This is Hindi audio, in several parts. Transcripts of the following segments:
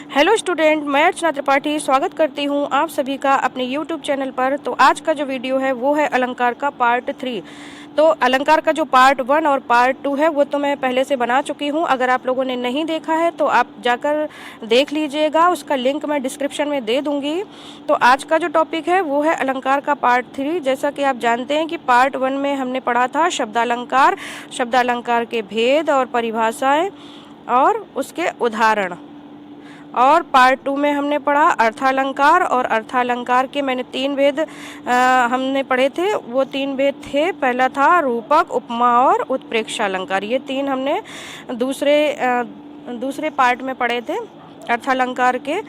हेलो स्टूडेंट, मैं अर्चना त्रिपाठी स्वागत करती हूँ आप सभी का अपने यूट्यूब चैनल पर। तो आज का जो वीडियो है वो है अलंकार का पार्ट 3। तो अलंकार का जो पार्ट 1 और पार्ट 2 है वो तो मैं पहले से बना चुकी हूँ। अगर आप लोगों ने नहीं देखा है तो आप जाकर देख लीजिएगा, उसका लिंक मैं डिस्क्रिप्शन में दे दूँगी। तो आज का जो टॉपिक है वो है अलंकार का पार्ट 3। जैसा कि आप जानते हैं कि पार्ट 1 में हमने पढ़ा था शब्दालंकार, शब्दालंकार के भेद और परिभाषाएँ और उसके उदाहरण। और पार्ट 2 में हमने पढ़ा अर्थालंकार, और अर्थालंकार के मैंने 3 भेद हमने पढ़े थे। वो 3 भेद थे, पहला था रूपक, उपमा और उत्प्रेक्षा अलंकार। ये 3 हमने दूसरे पार्ट में पढ़े थे। अर्थालंकार के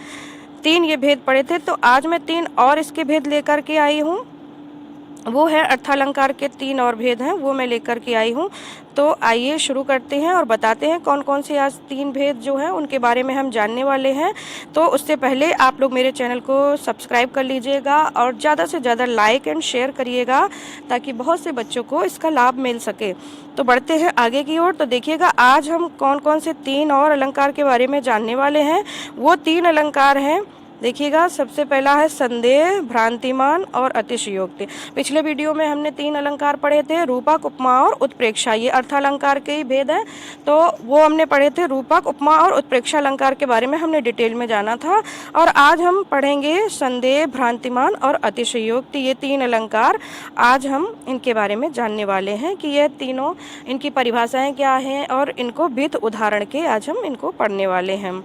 3 ये भेद पढ़े थे। तो आज मैं 3 और इसके भेद लेकर के आई हूँ। वो है अर्थालंकार के 3 और भेद हैं, वो मैं लेकर के आई हूँ। तो आइए शुरू करते हैं और बताते हैं कौन कौन से आज 3 भेद जो हैं उनके बारे में हम जानने वाले हैं। तो उससे पहले आप लोग मेरे चैनल को सब्सक्राइब कर लीजिएगा और ज़्यादा से ज़्यादा लाइक एंड शेयर करिएगा ताकि बहुत से बच्चों को इसका लाभ मिल सके। तो बढ़ते हैं आगे की ओर। तो देखिएगा आज हम कौन कौन से 3 और अलंकार के बारे में जानने वाले हैं। वो 3 अलंकार हैं, देखिएगा। सबसे पहला है संदेह, भ्रांतिमान और अतिशयोक्ति। पिछले वीडियो में हमने 3 अलंकार पढ़े थे, रूपक, उपमा और उत्प्रेक्षा। ये अर्थालंकार के ही भेद हैं, तो वो हमने पढ़े थे। रूपक, उपमा और उत्प्रेक्षा अलंकार के बारे में हमने डिटेल में जाना था। और आज हम पढ़ेंगे संदेह, भ्रांतिमान और अतिशयोक्ति। ये 3 अलंकार आज हम इनके बारे में जानने वाले हैं कि ये तीनों, इनकी परिभाषाएं क्या हैं और इनको विध उदाहरण के आज हम इनको पढ़ने वाले हैं।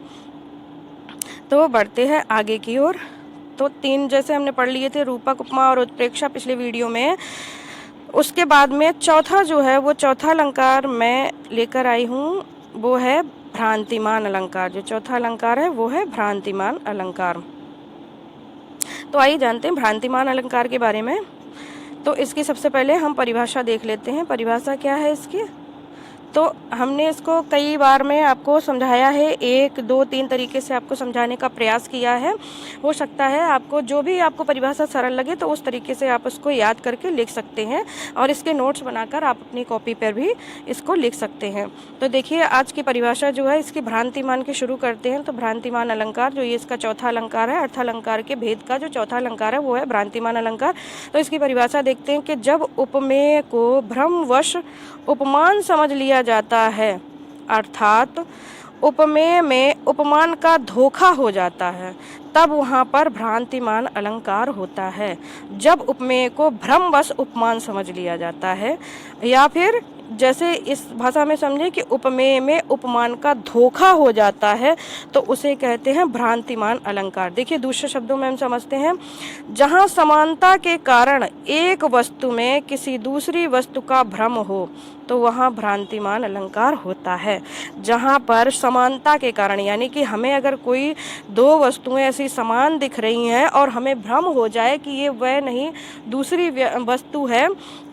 तो बढ़ते हैं आगे की ओर। तो 3 जैसे हमने पढ़ लिए थे, रूपक, उपमा और उत्प्रेक्षा पिछले वीडियो में। उसके बाद में चौथा जो है वो चौथा अलंकार मैं लेकर आई हूँ, वो है भ्रांतिमान अलंकार। जो चौथा अलंकार है वो है भ्रांतिमान अलंकार। तो आइए जानते हैं भ्रांतिमान अलंकार के बारे में। तो इसकी सबसे पहले हम परिभाषा देख लेते हैं। परिभाषा क्या है इसकी? तो हमने इसको कई बार में आपको समझाया है, 1, 2, 3 तरीके से आपको समझाने का प्रयास किया है। हो सकता है आपको जो भी आपको परिभाषा सरल लगे तो उस तरीके से आप उसको याद करके लिख सकते हैं और इसके नोट्स बनाकर आप अपनी कॉपी पर भी इसको लिख सकते हैं। तो देखिए आज की परिभाषा जो है इसकी भ्रांतिमान की शुरू करते हैं। तो भ्रांतिमान अलंकार जो ये इसका चौथा अलंकार है, अर्थालंकार के भेद का जो चौथा अलंकार है वो है भ्रांतिमान अलंकार। तो इसकी परिभाषा देखते हैं कि जब उपमेय को भ्रमवश उपमान समझ लिया जाता है, अर्थात उपमेय में उपमान का धोखा हो जाता है, तब वहाँ पर भ्रांतिमान अलंकार होता है। जब उपमेय को भ्रमवश उपमान समझ लिया जाता है, या फिर जैसे इस भाषा में समझे कि उपमेय में उपमान का धोखा हो जाता है, तो उसे कहते हैं भ्रांतिमान अलंकार। देखिए दूसरे शब्दों में हम समझते हैं, जहाँ समानता के कारण एक वस्तु में किसी दूसरी वस्तु का भ्रम हो तो वहाँ भ्रांतिमान अलंकार होता है। जहाँ पर समानता के कारण, यानी कि हमें अगर कोई 2 वस्तुएं ऐसी समान दिख रही हैं और हमें भ्रम हो जाए कि ये वह नहीं दूसरी वस्तु है,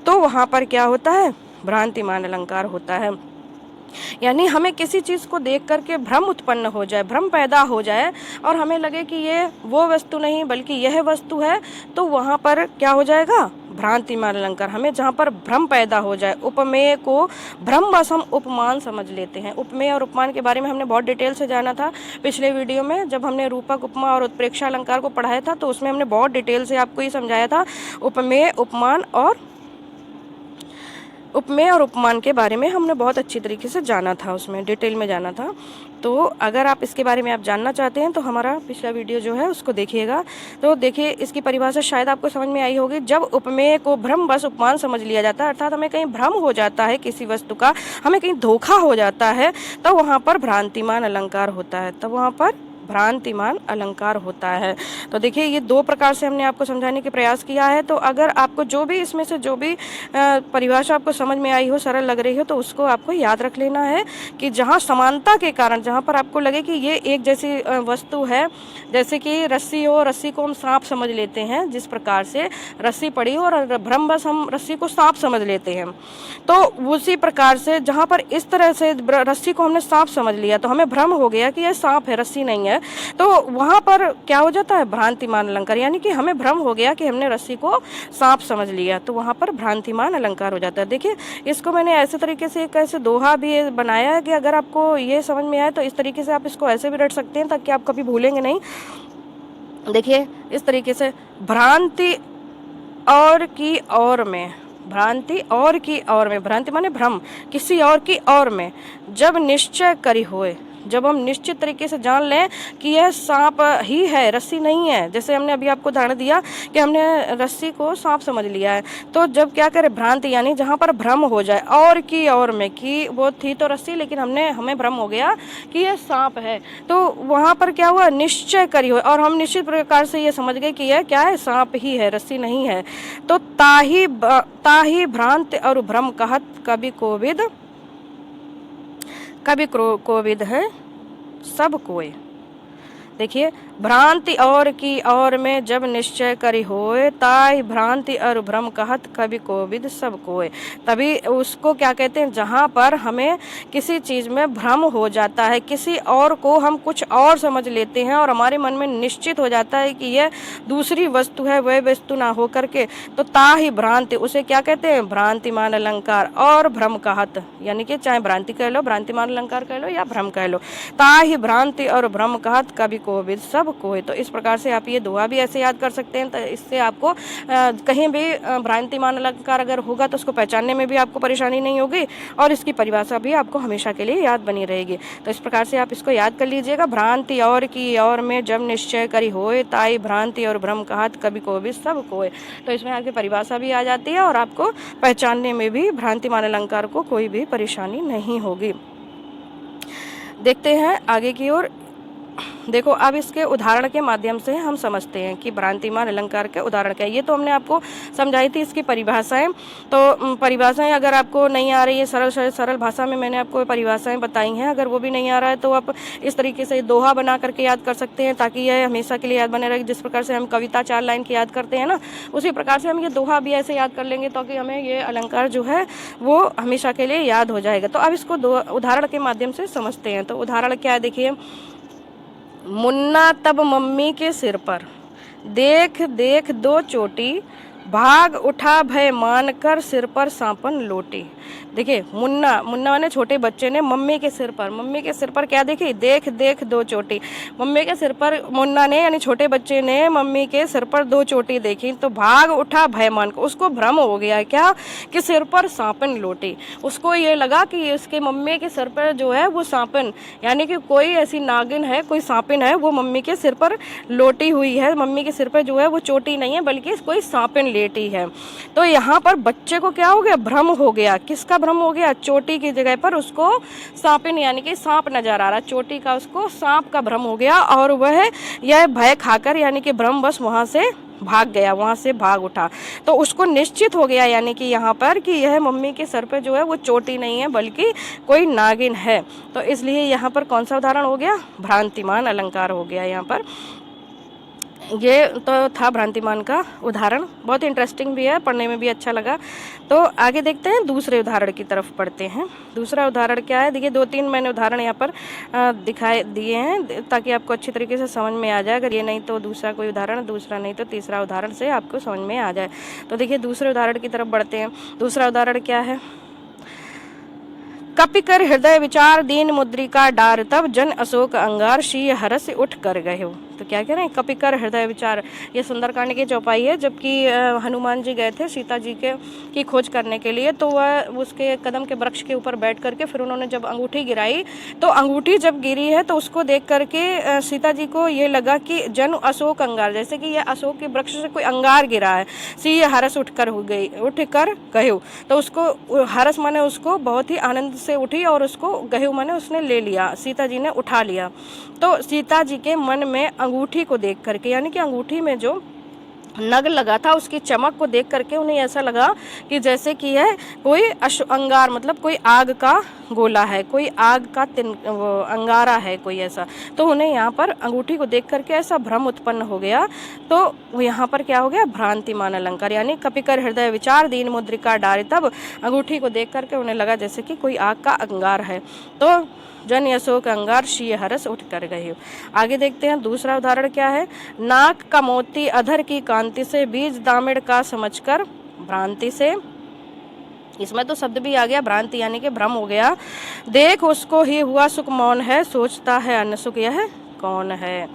तो वहाँ पर क्या होता है? भ्रांतिमान अलंकार होता है। यानी हमें किसी चीज़ को देख करके भ्रम उत्पन्न हो जाए, भ्रम पैदा हो जाए और हमें लगे कि ये वो वस्तु नहीं बल्कि यह वस्तु है, तो वहाँ पर क्या हो जाएगा? भ्रांतिमान अलंकार। हमें जहाँ पर भ्रम पैदा हो जाए, उपमेय को भ्रमवश हम उपमान समझ लेते हैं। उपमेय और उपमान के बारे में हमने बहुत डिटेल से जाना था पिछले वीडियो में। जब हमने रूपक, उपमा और उत्प्रेक्षा अलंकार को पढ़ाया था तो उसमें हमने बहुत डिटेल से आपको ये समझाया था। उपमेय, उपमान और उपमेय और उपमान के बारे में हमने बहुत अच्छी तरीके से जाना था, उसमें डिटेल में जाना था। तो अगर आप इसके बारे में आप जानना चाहते हैं तो हमारा पिछला वीडियो जो है उसको देखिएगा। तो देखिए इसकी परिभाषा शायद आपको समझ में आई होगी। जब उपमेय को भ्रमवश उपमान समझ लिया जाता है, अर्थात हमें कहीं भ्रम हो जाता है किसी वस्तु का, हमें कहीं धोखा हो जाता है, तो वहाँ पर भ्रांतिमान अलंकार होता है। तब वहाँ पर भ्रांतिमान अलंकार होता है। तो देखिए ये 2 प्रकार से हमने आपको समझाने के प्रयास किया है। तो अगर आपको जो भी इसमें से जो भी परिभाषा आपको समझ में आई हो, सरल लग रही हो, तो उसको आपको याद रख लेना है कि जहाँ समानता के कारण, जहाँ पर आपको लगे कि ये एक जैसी वस्तु है, जैसे कि रस्सी हो, रस्सी को हम सांप समझ लेते हैं, जिस प्रकार से रस्सी पड़ी हो और भ्रमवश हम रस्सी को सांप समझ लेते हैं, तो उसी प्रकार से जहाँ पर इस तरह से रस्सी को हमने सांप समझ लिया तो हमें भ्रम हो गया कि यह सांप है, रस्सी नहीं है। है, तो वहाँ पर क्या हो जाता है, भ्रांतिमान अलंकार, यानी कि हमें भ्रम हो गया कि हमने रस्सी को सांप समझ लिया, तो वहाँ पर भ्रांतिमान अलंकार हो जाता है। देखिए इसको मैंने ऐसे तरीके से एक ऐसे दोहा भी बनाया है कि अगर आपको ये समझ में आए तो इस तरीके से आप इसको ऐसे भी रट सकते हैं ताकि आप कभी भूलेंगे नहीं। देखिए इस तरीके से, भ्रांति और की और में, भ्रांति और की और में, भ्रांति माने भ्रम, किसी और की और में, जब निश्चय करी होए, जब हम निश्चित तरीके से जान लें कि यह सांप ही है, रस्सी नहीं है। जैसे हमने अभी आपको उदाहरण दिया कि हमने रस्सी को सांप समझ लिया है, तो जब क्या करें, भ्रांति यानी जहाँ पर भ्रम हो जाए, और की और में, कि वो थी तो रस्सी लेकिन हमें भ्रम हो गया कि यह सांप है, तो वहाँ पर क्या हुआ, निश्चय करी हो, और हम निश्चित प्रकार से ये समझ गए कि यह क्या है, सांप ही है, रस्सी नहीं है। तो ताही भ्रांति और भ्रम कहत कवि कोविद, कवि कोविद है सब कोय। देखिए भ्रांति और की और में जब निश्चय करी होए, ताई भ्रांति और भ्रम कहत कवि कोविद सब कोय। तभी उसको क्या कहते हैं, जहाँ पर हमें किसी चीज़ में भ्रम हो जाता है, किसी और को हम कुछ और समझ लेते हैं और हमारे मन में निश्चित हो जाता है कि यह दूसरी वस्तु है, वह वस्तु ना हो करके, तो ताही भ्रांति, उसे क्या कहते हैं, भ्रांतिमान अलंकार, और भ्रम कहत, यानी कि चाहे भ्रांति कह लो, भ्रांतिमान अलंकार कह लो या भ्रम कह लो, ताही भ्रांति और भ्रम कहत कवि कोविद सब कोय। तो इस प्रकार से आप ये दोहा भी ऐसे याद कर सकते हैं, तो इससे आपको कहीं भी भ्रांतिमान अलंकार अगर होगा तो उसको पहचानने में भी आपको परेशानी नहीं होगी, और इसकी परिभाषा भी आपको हमेशा के लिए याद बनी रहेगी। तो इस प्रकार से आप इसको याद कर लीजिएगा, भ्रांति और की और में जब निश्चय करी होए, ताई भ्रांति और भ्रम कहत कवि कोविद सब कोय। तो इसमें आपकी परिभाषा भी आ जाती है और आपको पहचानने में भी भ्रांतिमान अलंकार को कोई भी परेशानी नहीं होगी। देखते हैं आगे की ओर। देखो अब इसके उदाहरण के माध्यम से हम समझते हैं कि भ्रांतिमान अलंकार के उदाहरण क्या है। ये तो हमने आपको समझाई थी इसकी परिभाषाएं, तो परिभाषाएं अगर आपको नहीं आ रही है, सरल भाषा में मैंने आपको परिभाषाएं बताई हैं, अगर वो भी नहीं आ रहा है तो आप इस तरीके से दोहा बना करके याद कर सकते हैं, ताकि यह हमेशा के लिए याद बने रहे। जिस प्रकार से हम कविता 4 लाइन की याद करते हैं ना, उसी प्रकार से हम ये दोहा भी ऐसे याद कर लेंगे ताकि हमें ये अलंकार जो है वो हमेशा के लिए याद हो जाएगा। तो अब इसको उदाहरण के माध्यम से समझते हैं। तो उदाहरण क्या है, देखिए, मुन्ना तब मम्मी के सिर पर देख देख 2 चोटी, भाग उठा भय मानकर सिर पर सांपन लोटी। देखिए मुन्ना माने छोटे बच्चे ने मम्मी के सिर पर क्या देखी, देख देख 2 चोटी। मम्मी के सिर पर मुन्ना ने यानी छोटे बच्चे ने मम्मी के सिर पर 2 चोटी देखी, तो भाग उठा भय मानकर, उसको भ्रम हो गया क्या कि सिर पर सांपन लोटी। उसको ये लगा कि उसके मम्मी के सिर पर जो है वो सांपन, यानी कि कोई ऐसी नागिन है, कोई सांपिन है, वो मम्मी के सिर पर लोटी हुई है। मम्मी के सिर पर जो है वो चोटी नहीं है बल्कि कोई सांपिन लेटी है। तो यहाँ पर बच्चे को क्या हो गया, भ्रम हो गया। किसका भ्रम हो गया, चोटी की जगह पर उसको सांपिन यानी कि सांप नजर आ रहा, चोटी का उसको सांप का भ्रम हो गया, और वह यह भय खाकर यानी कि भ्रम बस वहां से भाग गया, वहां से भाग उठा। तो उसको निश्चित हो गया यानी कि यहाँ पर कि यह मम्मी के सर पे जो है वो चोटी नहीं है बल्कि कोई नागिन है। तो इसलिए यहाँ पर कौन सा उदाहरण हो गया, भ्रांतिमान अलंकार हो गया। यहाँ पर ये तो था भ्रांतिमान का उदाहरण, बहुत इंटरेस्टिंग भी है, पढ़ने में भी अच्छा लगा। तो आगे देखते हैं, दूसरे उदाहरण की तरफ पढ़ते हैं। दूसरा उदाहरण क्या है, देखिए 2-3 मैंने उदाहरण यहाँ पर दिखाए दिए हैं ताकि आपको अच्छी तरीके से समझ में आ जाए। अगर ये नहीं तो दूसरा कोई उदाहरण, दूसरा नहीं तो तीसरा उदाहरण से आपको समझ में आ जाए। तो देखिए दूसरे उदाहरण की तरफ बढ़ते हैं। दूसरा उदाहरण क्या है, कपिकर हृदय विचार दीन मुद्रिका डार, तब जन अशोक अंगार शीय हरस उठ कर गए हो। तो क्या कह रहे हैं, कपिकर हृदय विचार, ये सुंदरकांड की चौपाई है। जबकि हनुमान जी गए थे सीता जी की खोज करने के लिए, तो वह उसके कदम के वृक्ष के ऊपर बैठ करके फिर उन्होंने जब अंगूठी गिराई, तो अंगूठी जब गिरी है तो उसको देख करके सीता जी को ये लगा कि जन अशोक अंगार, जैसे कि यह अशोक के वृक्ष से कोई अंगार गिरा है। सी हरस उठ कर गए, तो उसको हरस माने उसको बहुत ही आनंद से उठी और उसको गहू माने उसने ले लिया, सीता जी ने उठा लिया। तो सीता जी के मन में अंगूठी को देख करके, यानी कि अंगूठी में जो नग लगा था उसकी चमक को देख करके उन्हें ऐसा लगा कि जैसे कि है कोई अंगार, मतलब कोई आग का गोला है, कोई आग का अंगारा है कोई ऐसा। तो उन्हें यहाँ पर अंगूठी को देख करके ऐसा भ्रम उत्पन्न हो गया। तो यहाँ पर क्या हो गया, भ्रांतिमान अलंकार, यानी कपिकर हृदय विचार दीन मुद्रिका डारे, तब अंगूठी को देख करके उन्हें लगा जैसे कि कोई आग का अंगार है। तो जन यशोक अंगार शीय हरस उठ कर गए हो। आगे देखते हैं दूसरा उदाहरण क्या है। नाक का मोती अधर की कांति से, बीज दामिड़ का समझकर भ्रांति से। इसमें तो शब्द भी आ गया भ्रांति, यानी कि भ्रम हो गया। देख उसको ही हुआ सुख मौन है, सोचता है अन्य सुख यह कौन है।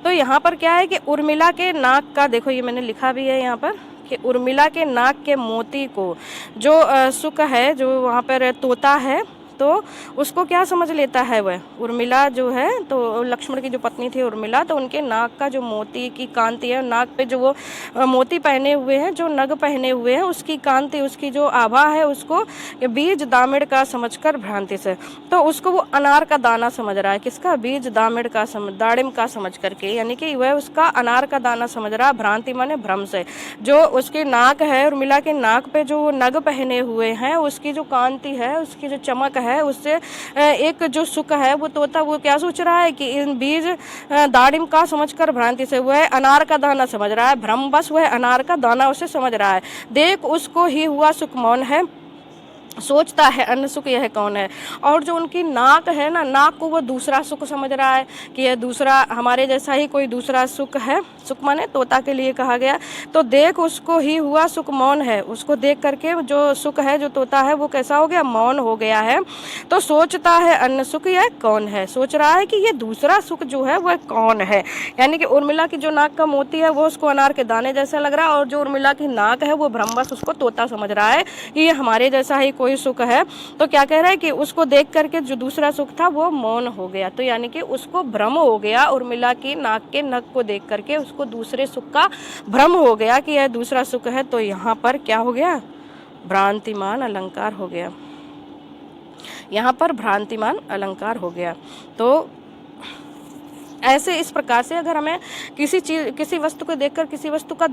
तो यहाँ पर क्या है कि उर्मिला के नाक का, देखो ये मैंने लिखा भी है यहाँ पर कि उर्मिला के नाक के मोती को जो सुख है, जो वहाँ पर तोता है, तो उसको क्या समझ लेता है वह उर्मिला जो है, तो लक्ष्मण की जो पत्नी थी उर्मिला, तो उनके नाक का जो मोती की कांति है, नाक पे जो वो मोती पहने हुए हैं, जो नग पहने हुए हैं, उसकी कांति, उसकी जो आभा है, उसको बीज दामिड़ का समझकर भ्रांति से, तो उसको वो अनार का दाना समझ रहा है। किसका? बीज दामिड़ का दाड़िम का समझ करके, यानी कि वह उसका अनार का दाना समझ रहा है। भ्रांति माने भ्रम से। जो उसकी नाक है, उर्मिला के नाक पे जो नग पहने हुए हैं, उसकी जो कांति है, उसकी जो चमक है, उससे एक जो सुख है, वो तोता वो क्या सोच रहा है कि इन बीज दाड़िम का समझकर भ्रांति से वह अनार का दाना समझ रहा है। भ्रम बस वह अनार का दाना उसे समझ रहा है। देख उसको ही हुआ सुख मौन है, सोचता है अन्य सुख यह कौन है। और जो उनकी नाक है ना, नाक को वो दूसरा सुख समझ रहा है कि यह दूसरा हमारे जैसा ही कोई दूसरा सुख है। सुख माने तोता के लिए कहा गया। तो देख उसको ही हुआ सुख मौन है, उसको देख करके जो सुख है, जो तोता है, वो कैसा हो गया? मौन हो गया है। तो सोचता है अन्य सुख यह कौन है, सोच रहा है कि ये दूसरा सुख जो है वह कौन है। यानी कि उर्मिला की जो नाक का मोती है वो उसको अनार के दाने जैसा लग रहा है, और जो उर्मिला की नाक है वो भ्रमवश उसको तोता समझ रहा है कि ये हमारे जैसा ही कोई सुख है। तो क्या कह रहा है कि उसको देख करके जो दूसरा सुख था वो मौन हो गया। तो यानी कि उसको भ्रम हो गया, उर्मिला की नाक के नख को देख करके उसको दूसरे सुख का भ्रम हो गया कि यह दूसरा सुख है। तो यहाँ पर क्या हो गया? भ्रांतिमान अलंकार हो गया। यहाँ पर भ्रांतिमान अलंकार हो गया। तो ऐसे इस प्रकार से अगर हमें किसी चीज, किसी वस्तु को देखकर किसी वस्तु का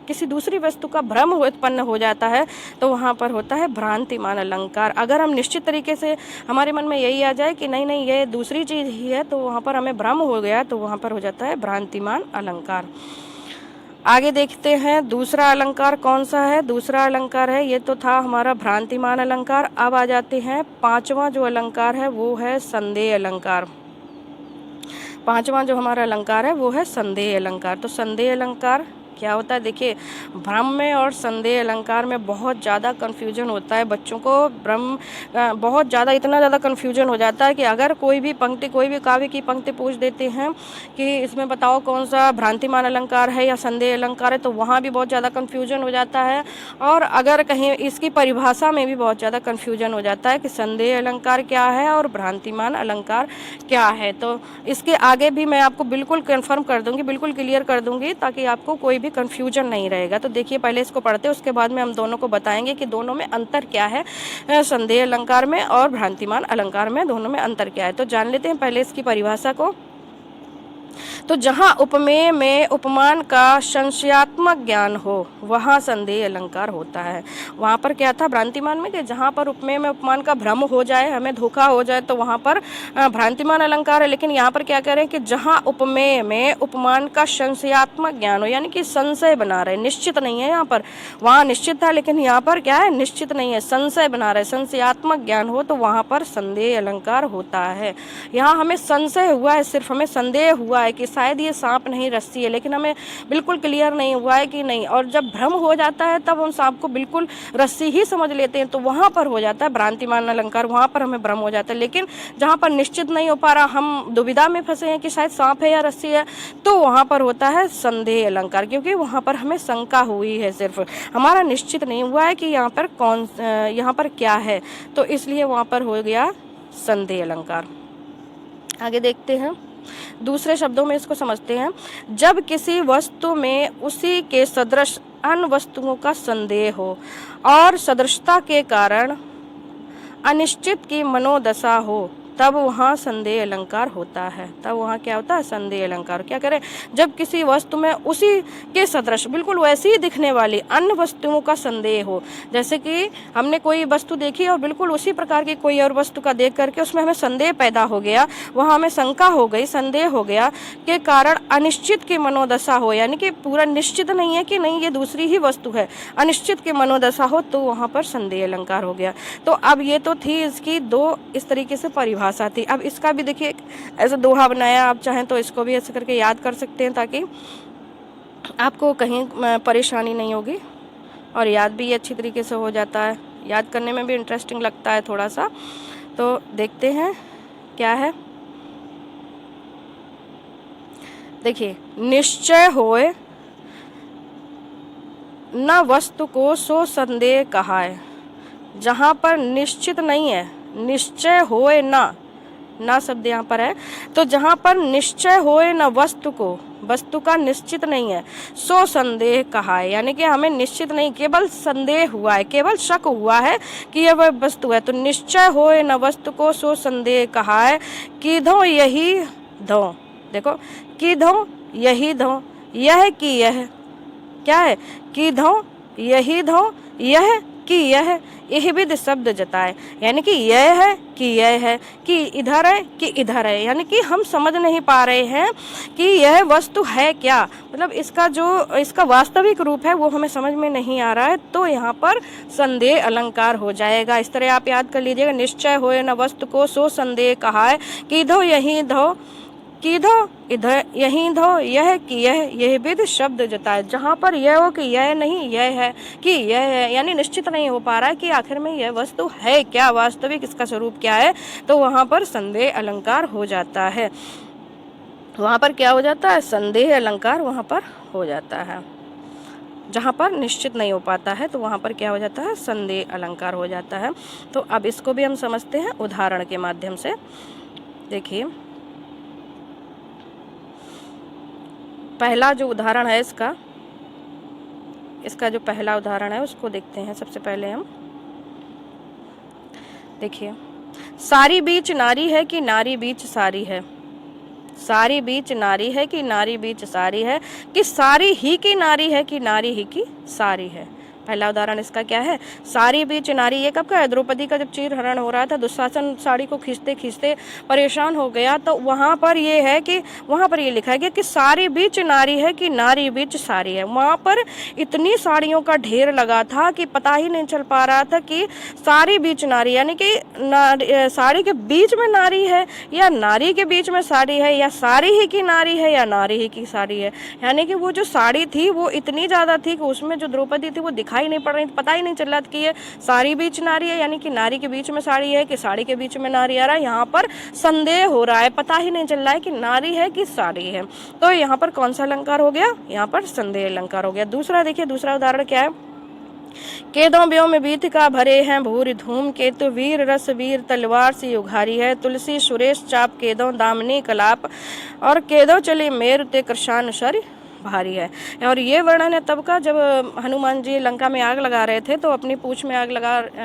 किसी दूसरी वस्तु का भ्रम उत्पन्न हो जाता है, तो वहाँ पर होता है भ्रांतिमान अलंकार। अगर हम निश्चित तरीके से हमारे मन में यही आ जाए कि नहीं नहीं ये दूसरी चीज ही है, तो वहाँ पर हमें भ्रम हो गया, तो वहाँ पर हो जाता है भ्रांतिमान अलंकार। आगे देखते हैं दूसरा अलंकार कौन सा है। दूसरा अलंकार है, ये तो था हमारा भ्रांतिमान अलंकार। अब आ जाते हैं पांचवा जो अलंकार है वो है संदेह अलंकार। पांचवा जो हमारा अलंकार है वो है संदेह अलंकार। तो संदेह अलंकार क्या होता है? देखिए, भ्रम में और संदेह अलंकार में बहुत ज़्यादा कन्फ्यूजन होता है। बच्चों को भ्रम बहुत ज़्यादा, इतना ज़्यादा कन्फ्यूजन हो जाता है कि अगर कोई भी पंक्ति, कोई भी काव्य की पंक्ति पूछ देते हैं कि इसमें बताओ कौन सा भ्रांतिमान अलंकार है या संदेह अलंकार है, तो वहाँ भी बहुत ज़्यादा कन्फ्यूजन हो जाता है। और अगर कहीं इसकी परिभाषा में भी बहुत ज़्यादा कन्फ्यूजन हो जाता है कि संदेह अलंकार क्या है और भ्रांतिमान अलंकार क्या है। तो इसके आगे भी मैं आपको बिल्कुल कन्फर्म कर दूँगी, बिल्कुल क्लियर कर दूँगी, ताकि आपको कोई भी कंफ्यूजन नहीं रहेगा। तो देखिए, पहले इसको पढ़ते हैं, उसके बाद में हम दोनों को बताएंगे कि दोनों में अंतर क्या है, संदेह अलंकार में और भ्रांतिमान अलंकार में, दोनों में अंतर क्या है। तो जान लेते हैं पहले इसकी परिभाषा को। तो जहाँ उपमेय में उपमान का संशयात्मक ज्ञान हो वहाँ संदेह अलंकार होता है। वहाँ पर क्या था भ्रांतिमान में कि जहाँ पर उपमेय में उपमान का भ्रम हो जाए, हमें धोखा हो जाए, तो वहाँ पर भ्रांतिमान अलंकार है। लेकिन यहाँ पर क्या कह रहे हैं कि जहाँ उपमेय में उपमान का संशयात्मक ज्ञान हो, यानी कि संशय बना रहे, निश्चित नहीं है यहाँ पर। वहाँ निश्चित था लेकिन यहाँ पर क्या है? निश्चित नहीं है, संशय बना रहे, संशयात्मक ज्ञान हो, तो वहाँ पर संदेह अलंकार होता है। यहाँ हमें संशय हुआ है, सिर्फ हमें संदेह हुआ है कि शायद ये सांप नहीं रस्सी है, लेकिन हमें बिल्कुल क्लियर नहीं हुआ है कि नहीं। और जब भ्रम हो जाता है तब हम सांप को बिल्कुल रस्सी ही समझ लेते हैं, तो वहाँ पर हो जाता है भ्रांतिमान अलंकार, वहाँ पर हमें भ्रम हो जाता है। लेकिन जहाँ पर निश्चित नहीं हो पा रहा, हम दुविधा में फंसे हैं कि शायद सांप है या रस्सी है, तो वहाँ पर होता है संदेह अलंकार, क्योंकि वहाँ पर हमें शंका हुई है, सिर्फ हमारा निश्चित नहीं हुआ है कि यहाँ पर क्या है, तो इसलिए वहाँ पर हो गया संदेह अलंकार। आगे देखते हैं, दूसरे शब्दों में इसको समझते हैं। जब किसी वस्तु में उसी के सदृश अन्य वस्तुओं का संदेह हो और सदृशता के कारण अनिश्चित की मनोदशा हो, तब वहाँ संदेह अलंकार होता है। तब वहाँ क्या होता है? संदेह अलंकार। क्या करें? जब किसी वस्तु में उसी के सदृश, बिल्कुल वैसी ही दिखने वाली अन्य वस्तुओं का संदेह हो, जैसे कि हमने कोई वस्तु देखी और बिल्कुल उसी प्रकार की कोई और वस्तु का देख करके उसमें हमें संदेह पैदा हो गया, वहाँ हमें शंका हो गई, संदेह हो गया, के कारण अनिश्चित की मनोदशा हो, यानी कि पूरा निश्चित नहीं है कि नहीं ये दूसरी ही वस्तु है, अनिश्चित की मनोदशा हो, तो वहाँ पर संदेह अलंकार हो गया। तो अब ये तो थी इसकी दो इस तरीके से परिभाषा भाषा थी। अब इसका भी देखिए ऐसा दोहा बनाया, आप चाहें तो इसको भी ऐसे करके याद कर सकते हैं ताकि आपको कहीं परेशानी नहीं होगी और याद भी अच्छी तरीके से हो जाता है, याद करने में भी इंटरेस्टिंग लगता है थोड़ा सा। तो देखते हैं क्या है। देखिए, निश्चय होए न वस्तु को सो संदेह कहाए। जहाँ पर निश्चित नहीं है, निश्चय होए ना शब्द यहाँ पर है, तो जहाँ पर निश्चय होए न वस्तु को, वस्तु का निश्चित नहीं है, सो संदेह कहा है, यानी कि हमें निश्चित नहीं, केवल संदेह हुआ है, केवल शक हुआ है कि यह वह वस्तु है। तो निश्चय होए न वस्तु को सो संदेह कहा है। कीधो यही धो, देखो कीधो यही धो, यह कि यह क्या है, कीधो यही धो, यह कि यह विध शब्द जताए, यानी कि यह है कि यह है, कि इधर है कि इधर है, यानी कि हम समझ नहीं पा रहे हैं कि यह वस्तु है क्या, मतलब इसका जो इसका वास्तविक रूप है वो हमें समझ में नहीं आ रहा है। तो यहाँ पर संदेह अलंकार हो जाएगा। इस तरह आप याद कर लीजिएगा, निश्चय होए न वस्तु को सो संदेह कहा है। कीधो यही धो, कीधो इधर यही धो, यह कि यह विध शब्द जताए। जहाँ पर यह हो कि यह नहीं, यह है कि यह है, यानी निश्चित नहीं हो पा रहा है कि आखिर में यह वस्तु है क्या, वास्तविक इसका स्वरूप क्या है, तो वहाँ पर संदेह अलंकार हो जाता है। वहाँ पर क्या हो जाता है, संदेह अलंकार वहाँ पर हो जाता है। जहाँ पर निश्चित नहीं हो पाता है तो वहाँ पर क्या हो जाता है, संदेह अलंकार हो जाता है। तो अब इसको भी हम समझते हैं उदाहरण के माध्यम से। देखिए, पहला जो उदाहरण है इसका जो पहला उदाहरण है उसको देखते हैं। सबसे पहले हम देखिए, सारी बीच नारी है कि नारी बीच सारी है, सारी बीच नारी है कि नारी बीच सारी है, कि सारी ही की नारी है कि नारी ही की सारी है। पहला उदाहरण इसका क्या है, सारी बीच नारी। ये कब का है, द्रौपदी का जब चीर हरण हो रहा था, दुशासन साड़ी को खींचते खींचते परेशान हो गया, तो वहाँ पर ये है कि वहाँ पर ये लिखा गया कि सारी बीच नारी है कि नारी बीच सारी है। वहाँ पर इतनी साड़ियों का ढेर लगा था कि पता ही नहीं चल पा रहा था कि सारी बीच नारी, यानी कि साड़ी के बीच में नारी है या नारी के बीच में साड़ी है, या सारी ही की नारी है या नारी ही की साड़ी है। यानी कि वो जो साड़ी थी वो इतनी ज़्यादा थी कि उसमें जो द्रौपदी थी वो दिखाई नहीं पड़ रही, पता ही नहीं चल रहा कि ये सारी बीच नारी है, यानी कि नारी के बीच में साड़ी है कि साड़ी के बीच में नारी आ रहा है। यहाँ पर संदेह हो रहा है, पता ही नहीं चल रहा है कि नारी है कि साड़ी है। तो यहाँ पर कौन सा अलंकार हो गया, यहाँ पर संदेह अलंकार हो गया। दूसरा देखिए, दूसरा उदाहरण क्या है, केदों ब्यों में बीत का भरे हैं भूरि धूम, केतु वीर रस वीर तलवार सी उघारी है, तुलसी सुरेश चाप केदों दामनी कलाप, और केदों चले मेरु ते कृशान शर भारी है। और ये वर्णन है तब का जब हनुमान जी लंका में आग लगा रहे थे, तो अपनी पूंछ में आग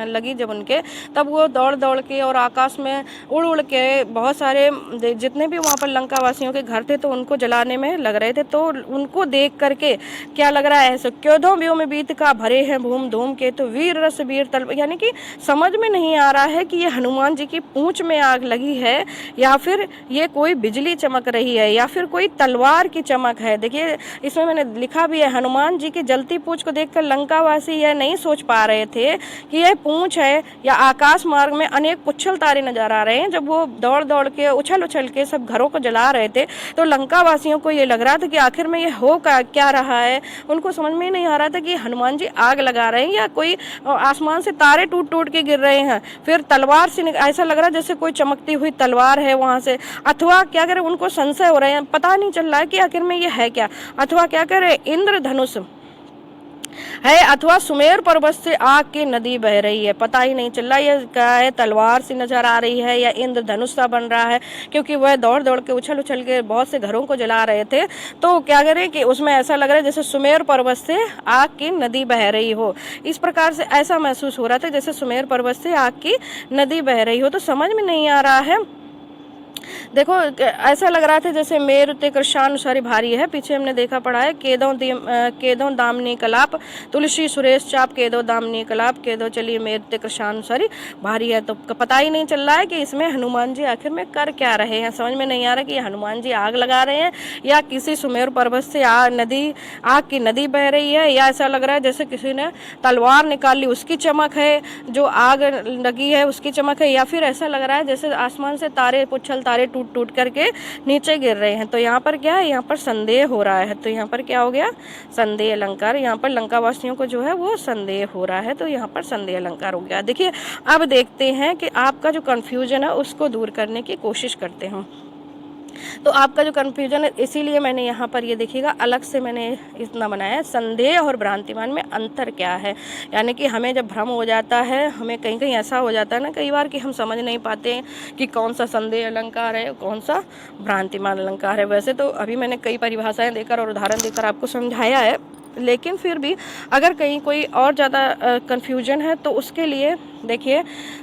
लगी जब उनके, तब वो दौड़ दौड़ के और आकाश में उड़ उड़ के बहुत सारे जितने भी वहाँ पर लंका वासियों के घर थे तो उनको जलाने में लग रहे थे। तो उनको देख करके क्या लग रहा है, ऐसे क्यों व्योम में बीत का भरे हैं भूम धूम के, तो वीर रस वीर तल, यानी कि समझ में नहीं आ रहा है कि ये हनुमान जी की पूंछ में आग लगी है या फिर ये कोई बिजली चमक रही है या फिर कोई तलवार की चमक है। देखिए, इसमें मैंने लिखा भी है, हनुमान जी की जलती पूंछ को देखकर लंकावासी यह नहीं सोच पा रहे थे कि यह पूंछ है या आकाश मार्ग में अनेक पुच्छल तारे नजर आ रहे हैं। जब वो दौड़ दौड़ के उछल उछल के सब घरों को जला रहे थे तो लंकावासियों को ये लग रहा था कि आखिर में ये हो क्या रहा है। उनको समझ में नहीं आ रहा था कि हनुमान जी आग लगा रहे हैं या कोई आसमान से तारे टूट टूट के गिर रहे हैं, फिर तलवार से ऐसा लग रहा है जैसे कोई चमकती हुई तलवार है वहां से, अथवा क्या करें, उनको संशय हो रहे हैं, पता नहीं चल रहा है कि आखिर में ये है क्या, अथवा क्या करे इंद्रधनुष है, अथवा सुमेर पर्वत से आग की नदी बह रही है, पता ही नहीं चल रहा ये क्या है, तलवार सी नजर आ रही है या इंद्रधनुष सा बन रहा है, क्योंकि वह दौड़ दौड़ के उछल उछल के बहुत से घरों को जला रहे थे। तो क्या करें कि उसमें ऐसा लग रहा है जैसे सुमेर पर्वत से आग की नदी बह रही हो, इस प्रकार से ऐसा महसूस हो रहा था जैसे सुमेर पर्वत से आग की नदी बह रही हो। तो समझ में नहीं आ रहा है देखो ऐसा लग रहा था जैसे मेरु ते कृशानुसारी भारी है। पीछे हमने देखा पढ़ा है केदों दामनी कलाप, तुलसी सुरेश चाप केदो दामनी कलाप, केदो चलिए मेरु ते कृशानुसारी भारी है। तो पता ही नहीं चल रहा है कि इसमें हनुमान जी आखिर में कर क्या रहे हैं। समझ में नहीं आ रहा कि हनुमान जी आग लगा रहे हैं या किसी सुमेरु पर्वत से आग की नदी बह रही है, या ऐसा लग रहा है जैसे किसी ने तलवार निकाल ली उसकी चमक है, जो आग लगी है उसकी चमक है, या फिर ऐसा लग रहा है जैसे आसमान से तारे पुच्छल तारे टूट टूट करके नीचे गिर रहे हैं। तो यहाँ पर क्या है, यहाँ पर संदेह हो रहा है। तो यहाँ पर क्या हो गया, संदेह अलंकार। यहाँ पर लंका वासियों को जो है वो संदेह हो रहा है, तो यहाँ पर संदेह अलंकार हो गया। देखिए अब देखते हैं कि आपका जो कन्फ्यूजन है उसको दूर करने की कोशिश करते हैं। तो आपका जो कन्फ्यूजन है, इसीलिए मैंने यहाँ पर ये देखिएगा अलग से मैंने इतना बनाया है, संदेह और भ्रांतिमान में अंतर क्या है। यानी कि हमें जब भ्रम हो जाता है, हमें कहीं कहीं ऐसा हो जाता है ना कई बार कि हम समझ नहीं पाते हैं कि कौन सा संदेह अलंकार है कौन सा भ्रांतिमान अलंकार है। वैसे तो अभी मैंने कई परिभाषाएं देकर और उदाहरण देकर आपको समझाया है, लेकिन फिर भी अगर कहीं कोई और ज़्यादा कन्फ्यूजन है तो उसके लिए देखिए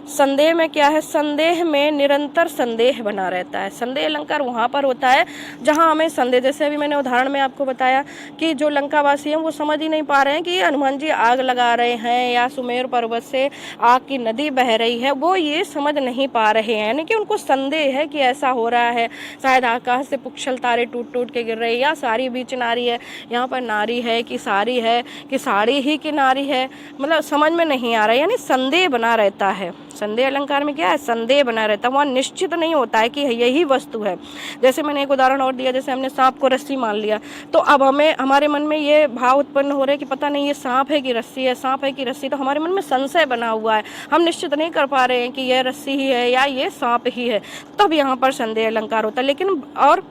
संदेह में क्या है, संदेह में निरंतर संदेह बना रहता है। संदेह अलंकार वहाँ पर होता है जहाँ हमें संदेह, जैसे अभी मैंने उदाहरण में आपको बताया कि जो लंकावासी हैं वो समझ ही नहीं पा रहे हैं कि हनुमान जी आग लगा रहे हैं या सुमेरु पर्वत से आग की नदी बह रही है, वो ये समझ नहीं पा रहे हैं। यानी कि उनको संदेह है कि ऐसा हो रहा है, शायद आकाश से पुच्छल तारे टूट टूट के गिर रहे हैं, या सारी बीच नारी है, यहाँ पर नारी है कि सारी है कि साड़ी ही की नारी है, मतलब समझ में नहीं आ रहा है। यानी संदेह बना रहता है। संदेह अलंकार में क्या है, संदेह बना रहता है, वहाँ निश्चित नहीं होता है कि यही वस्तु है। जैसे मैंने एक उदाहरण और दिया, जैसे हमने सांप को रस्सी मान लिया, तो अब हमारे मन में ये भाव उत्पन्न हो रहा है कि पता नहीं ये सांप है कि रस्सी है, सांप है कि रस्सी। तो हमारे मन में संशय बना हुआ है, हम निश्चित नहीं कर पा रहे हैं कि यह रस्सी ही है या ये सांप ही है, तब यहाँ पर संदेह अलंकार होता है। लेकिन और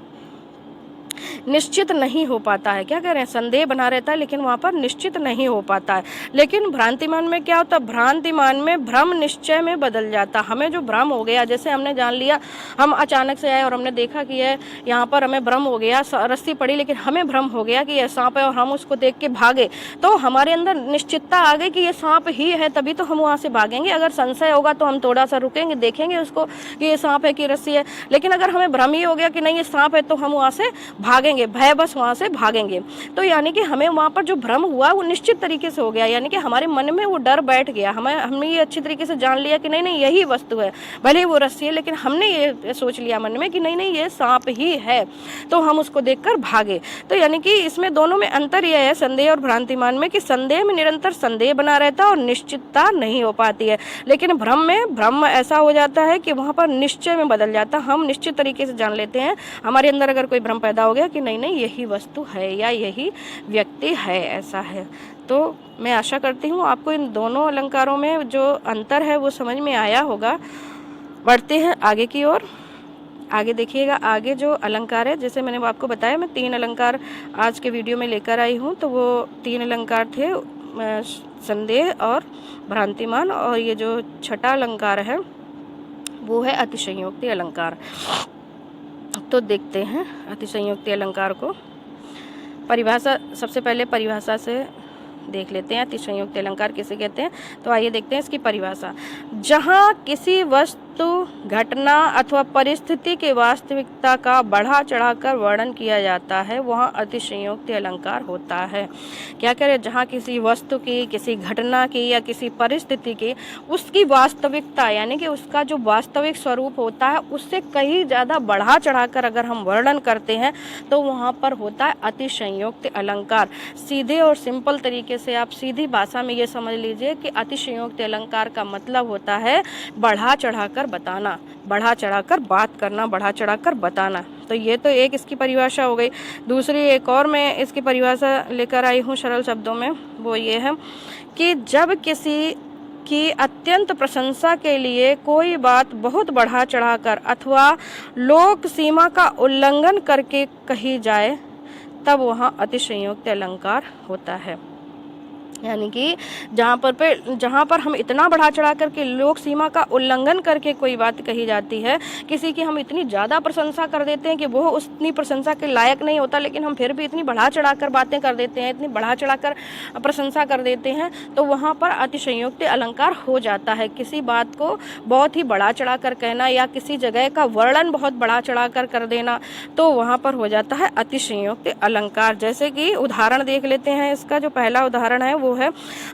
निश्चित नहीं हो पाता है, क्या कह रहे हैं, संदेह बना रहता है लेकिन वहाँ पर निश्चित नहीं हो पाता है। लेकिन भ्रांतिमान में क्या होता है, भ्रांतिमान में भ्रम निश्चय में बदल जाता। हमें जो भ्रम हो गया, जैसे हमने जान लिया, हम अचानक से आए और हमने देखा कि यह यहाँ पर हमें भ्रम हो गया, रस्सी पड़ी लेकिन हमें भ्रम हो गया कि यह सांप है और हम उसको देख के भागे, तो हमारे अंदर निश्चितता आ गई कि ये सांप ही है, तभी तो हम वहाँ से भागेंगे। अगर संशय होगा तो हम थोड़ा सा रुकेंगे, देखेंगे उसको कि ये सांप है कि रस्सी है, लेकिन अगर हमें भ्रम ही हो गया कि नहीं ये सांप है तो हम वहाँ से भागेंगे, भय बस वहाँ से भागेंगे। तो यानी कि हमें वहाँ पर जो भ्रम हुआ वो निश्चित तरीके से हो गया, यानी कि हमारे मन में वो डर बैठ गया। हमने ये अच्छी तरीके से जान लिया कि नहीं नहीं यही वस्तु है, भले ही वो रस्सी है, लेकिन हमने ये सोच लिया मन में कि नहीं नहीं ये सांप ही है, तो हम उसको देखकर भागे। तो यानी कि इसमें दोनों में अंतर यह है, संदेह और भ्रांतिमान में, कि संदेह में निरंतर संदेह बना रहता है और निश्चितता नहीं हो पाती है, लेकिन भ्रम में भ्रम ऐसा हो जाता है कि वहाँ पर निश्चय में बदल जाता है। हम निश्चित तरीके से जान लेते हैं, हमारे अंदर अगर कोई भ्रम पैदा हो गया कि नहीं नहीं यही वस्तु है या यही व्यक्ति है, ऐसा है। तो मैं आशा करती हूँ आपको इन दोनों अलंकारों में जो अंतर है वो समझ में आया होगा। बढ़ते हैं आगे की ओर। आगे देखिएगा, आगे जो अलंकार है, जैसे मैंने आपको बताया मैं 3 अलंकार आज के वीडियो में लेकर आई हूँ, तो वो 3 अलंकार थे, संदेह और भ्रांतिमान, और ये जो छठा अलंकार है वो है अतिशयोक्ति अलंकार। तो देखते हैं अतिशयोक्ति अलंकार को। परिभाषा, सबसे पहले परिभाषा से देख लेते हैं अतिशयोक्ति अलंकार किसे कहते हैं। तो आइए देखते हैं इसकी परिभाषा। जहाँ किसी वस्तु, घटना अथवा परिस्थिति के वास्तविकता का बढ़ा चढ़ाकर वर्णन किया जाता है वहाँ अतिशयोक्ति अलंकार होता है। क्या कह रहे हैं, जहाँ किसी वस्तु की, किसी घटना की या किसी परिस्थिति की, उसकी वास्तविकता यानी कि उसका जो वास्तविक स्वरूप होता है उससे कहीं ज़्यादा बढ़ा चढ़ाकर अगर हम वर्णन करते हैं तो वहाँ पर होता है अतिशयोक्ति अलंकार। सीधे और सिंपल तरीके से आप सीधी भाषा में ये समझ लीजिए कि अतिशयोक्ति अलंकार का मतलब होता है बढ़ा चढ़ाकर बताना, बढ़ा चढ़ाकर बात करना, बढ़ा चढ़ाकर बताना। तो ये तो एक इसकी परिभाषा हो गई। दूसरी एक और मैं इसकी परिभाषा लेकर आई हूँ सरल शब्दों में, वो ये है कि जब किसी की अत्यंत प्रशंसा के लिए कोई बात बहुत बढ़ा चढ़ाकर अथवा लोक सीमा का उल्लंघन करके कही जाए तब वहाँ अतिशयोक्ति अलंकार होता है। यानी कि जहाँ पर हम इतना बढ़ा चढ़ा करके लोक सीमा का उल्लंघन करके कोई बात कही जाती है, किसी की हम इतनी ज़्यादा प्रशंसा कर देते हैं कि वो उतनी प्रशंसा के लायक नहीं होता, लेकिन हम फिर भी इतनी बढ़ा चढ़ा कर बातें कर देते हैं, इतनी बढ़ा चढ़ा कर प्रशंसा कर देते हैं, तो वहाँ पर अतिशयोक्ति अलंकार हो जाता है। किसी बात को बहुत ही बढ़ा चढ़ा कर कहना या किसी जगह का वर्णन बहुत बढ़ा चढ़ा कर देना, तो वहाँ पर हो जाता है अतिशयोक्ति अलंकार। जैसे कि उदाहरण देख लेते हैं। इसका जो पहला उदाहरण है वो है,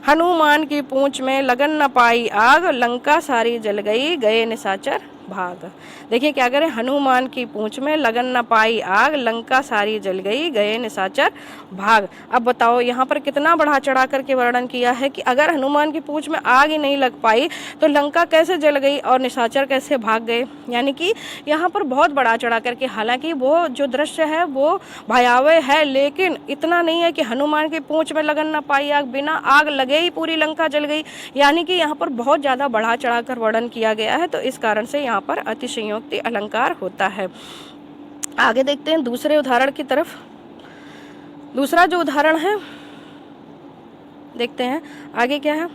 हनुमान की पूंछ में लगन न पाई आग, लंका सारी जल गई, गए निशाचर भाग। देखिए क्या करें, हनुमान की पूंछ में लगन न पाई आग, लंका सारी जल गई, गए निशाचर भाग। अब बताओ यहाँ पर कितना बढ़ा चढ़ा करके वर्णन किया है कि अगर हनुमान की पूंछ में आग ही नहीं लग पाई तो लंका कैसे जल गई और निशाचर कैसे भाग गए। यानी कि यहाँ पर बहुत बढ़ा चढ़ा करके, हालांकि वो जो दृश्य है वो भयावह है, लेकिन इतना नहीं है कि हनुमान की पूंछ में लगन न पाई आग, बिना आग लगे ही पूरी लंका जल गई। यानी कि यहाँ पर बहुत ज़्यादा बढ़ा चढ़ा कर वर्णन किया गया है, तो इस कारण से यहाँ पर अतिशयोक्ति अलंकार होता है। आगे देखते हैं दूसरे उदाहरण की तरफ। दूसरा जो उदाहरण है देखते हैं आगे क्या है।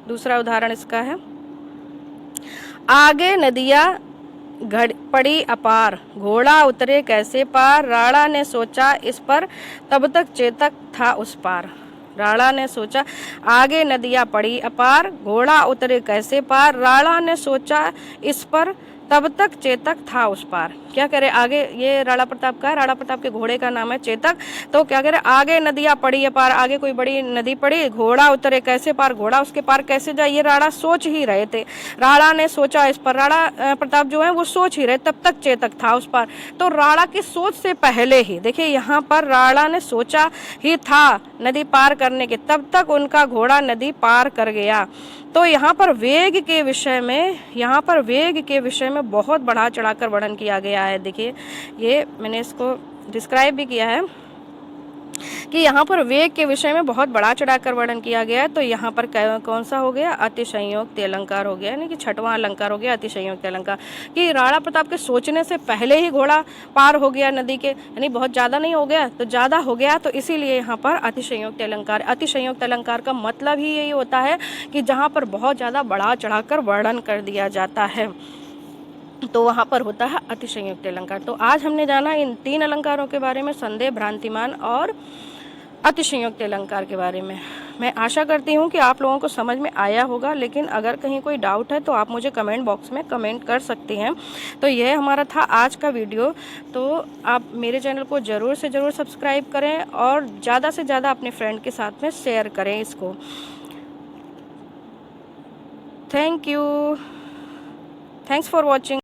दूसरा उदाहरण इसका है, आगे नदियाँ पड़ी अपार, घोड़ा उतरे कैसे पार, राणा ने सोचा इस पर, तब तक चेतक था उस पार। राणा ने सोचा, आगे नदियाँ पड़ी अपार, घोड़ा उतरे कैसे पार, राणा ने सोचा इस पर, तब तक चेतक था उस पार। क्या करे, आगे ये राणा प्रताप का है, राणा प्रताप के घोड़े का नाम है चेतक। तो क्या करे, आगे नदियाँ पड़ी अपार, आगे कोई बड़ी नदी पड़ी, घोड़ा उतरे कैसे पार, घोड़ा उसके पार कैसे जाए, ये राणा सोच ही रहे थे। राणा ने सोचा इस पर, राणा प्रताप जो है वो सोच ही रहे, तब तक चेतक था उस पार। तो राणा की सोच से पहले ही, देखिए यहाँ पर राणा ने सोचा ही था नदी पार करने के, तब तक उनका घोड़ा नदी पार कर गया। तो यहाँ पर वेग के विषय में बहुत बढ़ा चढ़ाकर वर्णन किया गया है। देखिए ये मैंने इसको डिस्क्राइब भी किया है कि यहाँ पर वेग के विषय में बहुत बढ़ा चढ़ाकर वर्णन किया गया है। तो यहाँ पर कौन सा हो गया, अतिशयोक्ति अलंकार हो गया, यानी कि छठवां अलंकार हो गया अतिशयोक्ति अलंकार, कि राणा प्रताप के सोचने से पहले ही घोड़ा पार हो गया नदी के, यानी बहुत ज़्यादा नहीं हो गया तो ज़्यादा हो गया, तो इसीलिए यहाँ पर अतिशयोक्ति अलंकार। अतिशयोक्ति अलंकार का मतलब ही यही होता है कि जहाँ पर बहुत ज़्यादा बढ़ा चढ़ाकर वर्णन कर दिया जाता है, तो वहाँ पर होता है अतिशयोक्ति अलंकार। तो आज हमने जाना इन 3 अलंकारों के बारे में, संदेह, भ्रांतिमान और अतिशयोक्ति अलंकार के बारे में। मैं आशा करती हूँ कि आप लोगों को समझ में आया होगा, लेकिन अगर कहीं कोई डाउट है तो आप मुझे कमेंट बॉक्स में कमेंट कर सकते हैं। तो यह हमारा था आज का वीडियो। तो आप मेरे चैनल को ज़रूर से ज़रूर सब्सक्राइब करें और ज़्यादा से ज़्यादा अपने फ्रेंड के साथ में शेयर करें इसको। Thank you, thanks for watching.